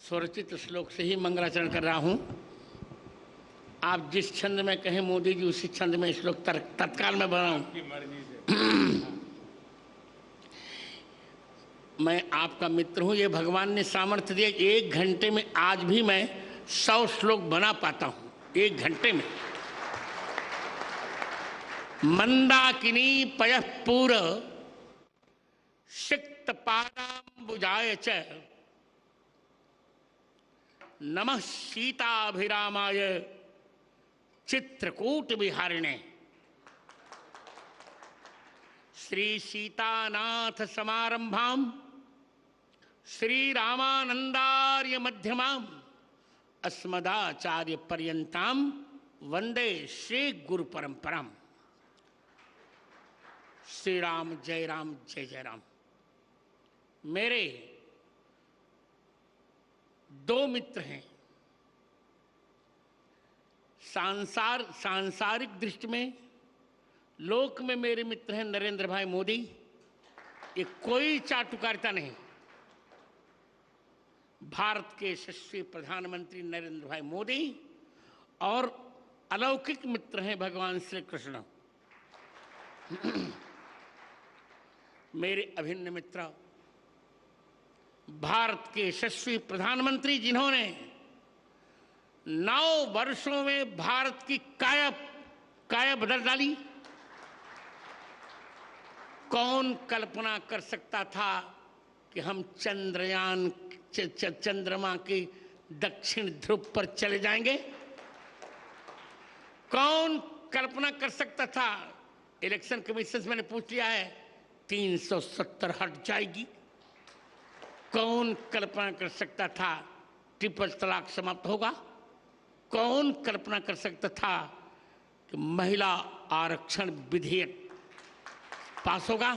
स्वरचित श्लोक से ही मंगलाचरण कर रहा हूं। आप जिस छंद में कहें मोदी जी उसी छंद में श्लोक तत्काल में बनाऊं। मैं आपका मित्र हूं, ये भगवान ने सामर्थ्य दिया। 1 घंटे में आज भी मैं 100 श्लोक बना पाता हूं, 1 घंटे में। मंदाकिनी पयः पूर सिक्त पादाम्बुजाय च नमः सीताभिरामाय चित्रकूट विहारिणे। श्री सीतानाथ समारंभाम श्री रामानंदार्य मध्यमाम अस्मदाचार्य पर्यंताम वंदे श्री गुरु परंपराम। श्री राम जय राम जय जय राम। मेरे 2 मित्र हैं। सांसारिक दृष्टि में लोक में मेरे मित्र हैं नरेंद्र भाई मोदी। ये कोई चाटुकारिता नहीं। भारत के यशस्वी प्रधानमंत्री नरेंद्र भाई मोदी और अलौकिक मित्र हैं भगवान श्री कृष्ण। मेरे अभिन्न मित्र भारत के यशस्वी प्रधानमंत्री जिन्होंने 9 वर्षों में भारत की काया बदल डाली। कौन कल्पना कर सकता था कि हम चंद्रमा के दक्षिण ध्रुव पर चले जाएंगे? कौन कल्पना कर सकता था? इलेक्शन कमीशन से मैंने पूछ लिया है, 370 हट जाएगी। कौन कल्पना कर सकता था ट्रिपल तलाक समाप्त होगा? कौन कल्पना कर सकता था कि महिला आरक्षण विधेयक पास होगा?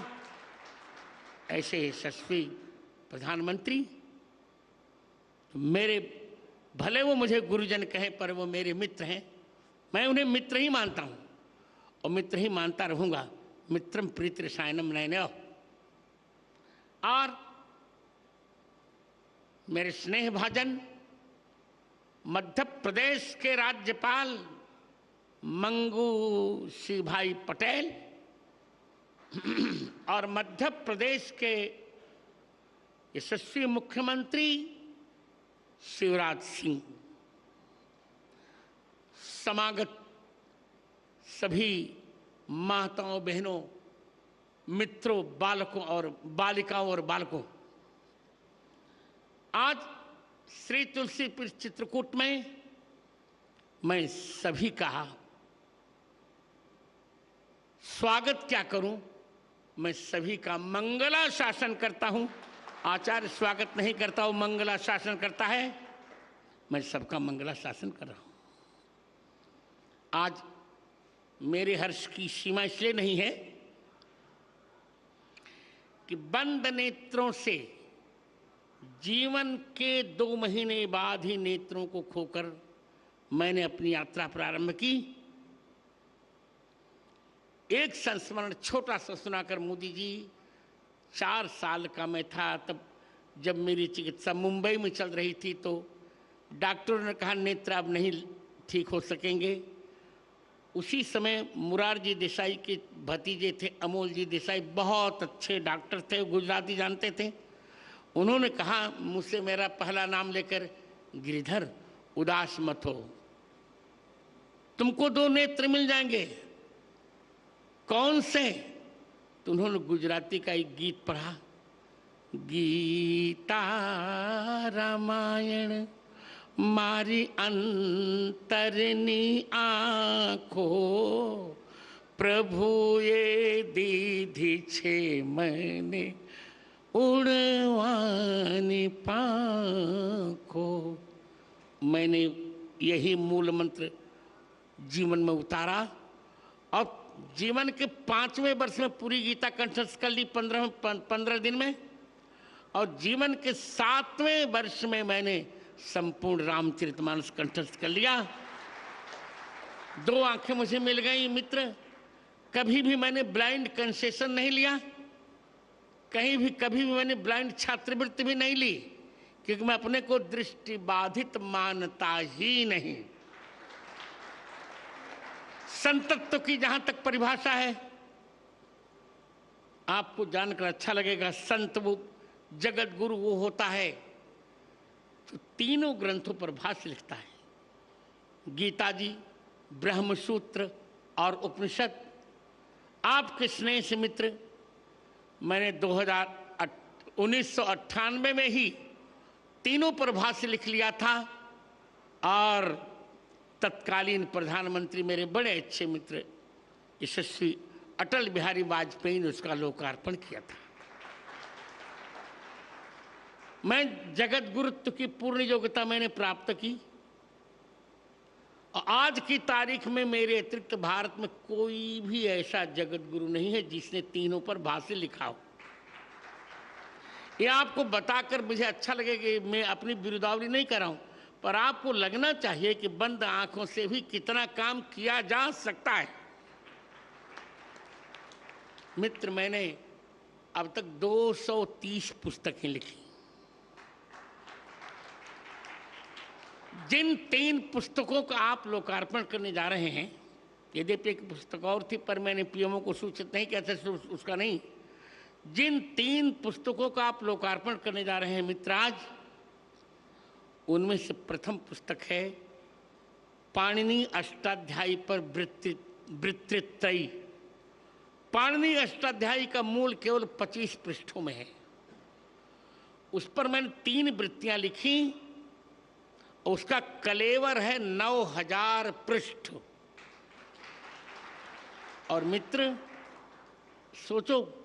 ऐसे यशस्वी प्रधानमंत्री मेरे, भले वो मुझे गुरुजन कहे पर वो मेरे मित्र हैं। मैं उन्हें मित्र ही मानता हूं और मित्र ही मानता रहूंगा। मित्रम प्रीति रसायनम नयनयोः। और मेरे स्नेह भाजन मध्य प्रदेश के राज्यपाल मंगू सिंह भाई पटेल और मध्य प्रदेश के यशस्वी मुख्यमंत्री शिवराज सिंह, समागत सभी माताओं बहनों मित्रों बालकों और बालिकाओं और बालकों, आज श्री तुलसीपुर चित्रकूट में मैं सभी का स्वागत क्या करूं, मैं सभी का मंगला शासन करता हूं। आचार्य स्वागत नहीं करता हूं, मंगला शासन करता है। मैं सबका मंगला शासन कर रहा हूं। आज मेरे हर्ष की सीमा इसलिए नहीं है कि बंद नेत्रों से जीवन के 2 महीने बाद ही नेत्रों को खोकर मैंने अपनी यात्रा प्रारंभ की। एक संस्मरण छोटा सा सुनाकर मोदी जी, 4 साल का मैं था तब, जब मेरी चिकित्सा मुंबई में चल रही थी, तो डॉक्टरों ने कहा नेत्र अब नहीं ठीक हो सकेंगे। उसी समय मुरारजी देसाई के भतीजे थे अमोल जी देसाई, बहुत अच्छे डॉक्टर थे, गुजराती जानते थे। उन्होंने कहा मुझसे मेरा पहला नाम लेकर, गिरिधर उदास मत हो, तुमको 2 नेत्र मिल जाएंगे। कौन से? तो उन्होंने गुजराती का एक गीत पढ़ा, गीता रामायण मारी अंतरनी आँखो प्रभु ये दीधी छे मैंने उड़वानी पाखो। मैंने यही मूल मंत्र जीवन में उतारा और जीवन के 5वें वर्ष में पूरी गीता कंठस्थ कर ली 15 दिन में, और जीवन के 7वें वर्ष में मैंने संपूर्ण रामचरितमानस कंठस्थ कर लिया। 2 आंखें मुझे मिल गई मित्र। कभी भी मैंने ब्लाइंड कंसेशन नहीं लिया, कभी भी मैंने ब्लाइंड छात्रवृत्ति भी नहीं ली। क्योंकि मैं अपने को दृष्टि बाधित मानता ही नहीं। संतत्व की जहां तक परिभाषा है, आपको जानकर अच्छा लगेगा। संत वो जगत गुरु वो होता है जो तीनों ग्रंथों पर भाष्य लिखता है, गीता जी, ब्रह्मसूत्र और उपनिषद। आपके स्नेह से मित्र, मैंने 1998 में ही तीनों पर भाष्य लिख लिया था और तत्कालीन प्रधानमंत्री मेरे बड़े अच्छे मित्र यशस्वी अटल बिहारी वाजपेयी ने उसका लोकार्पण किया था। मैं जगत गुरुत्व की पूर्ण योग्यता मैंने प्राप्त की और आज की तारीख में मेरे अतिरिक्त भारत में कोई भी ऐसा जगत गुरु नहीं है जिसने तीनों पर भाष्य लिखा हो। ये आपको बताकर मुझे अच्छा लगेगा कि मैं अपनी बिरुदावली नहीं कर रहा हूं, पर आपको लगना चाहिए कि बंद आंखों से भी कितना काम किया जा सकता है। मित्र, मैंने अब तक 230 पुस्तकें लिखी। जिन 3 पुस्तकों का आप लोकार्पण करने जा रहे हैं, यद्यपि एक पुस्तक और थी पर मैंने पीएमओ को सूचित नहीं किया था, उसका नहीं। जिन 3 पुस्तकों का आप लोकार्पण करने जा रहे हैं मित्र आज, उनमें से प्रथम पुस्तक है पाणिनि अष्टाध्यायी पर वृत्तित्रयी। पाणिनि अष्टाध्यायी का मूल केवल 25 पृष्ठों में है। उस पर मैंने 3 वृत्तियां लिखी। उसका कलेवर है 9000 पृष्ठ। और मित्र सोचो,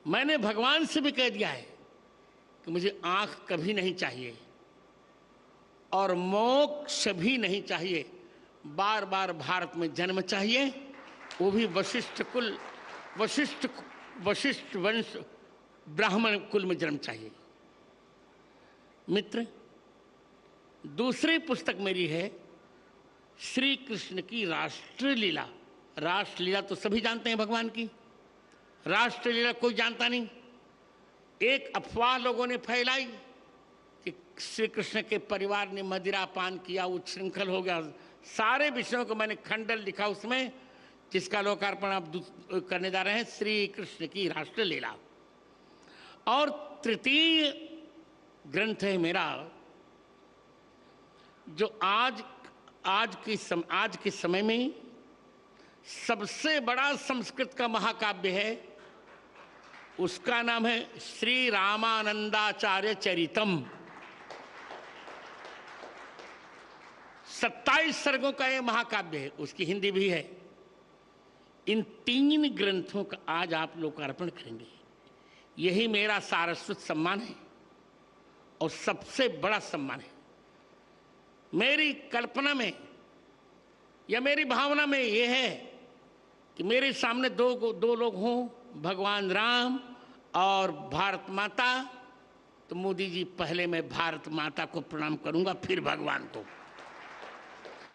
मैंने भगवान से भी कह दिया है कि मुझे आंख कभी नहीं चाहिए और मोक्ष भी नहीं चाहिए, बार बार भारत में जन्म चाहिए, वो भी वशिष्ठ वंश ब्राह्मण कुल में जन्म चाहिए। मित्र, दूसरी पुस्तक मेरी है श्री कृष्ण की राष्ट्रलीला। राष्ट्रलीला तो सभी जानते हैं भगवान की, राष्ट्रलीला कोई जानता नहीं। एक अफवाह लोगों ने फैलाई कि श्री कृष्ण के परिवार ने मदिरा पान किया, उच्छृंखल हो गया। सारे विषयों को मैंने खंडन लिखा उसमें, जिसका लोकार्पण आप करने जा रहे हैं, श्री कृष्ण की राष्ट्रलीला। और तृतीय ग्रंथ है मेरा, जो आज के समय में सबसे बड़ा संस्कृत का महाकाव्य है। उसका नाम है श्री रामानंदाचार्य चरितम। 27 सर्गों का यह महाकाव्य है, उसकी हिंदी भी है। इन 3 ग्रंथों का आज आप लोकार्पण करेंगे। यही मेरा सारस्वत सम्मान है और सबसे बड़ा सम्मान है। मेरी कल्पना में या मेरी भावना में यह है कि मेरे सामने दो लोग हों, भगवान राम और भारत माता। तो मोदी जी, पहले मैं भारत माता को प्रणाम करूंगा, फिर भगवान को।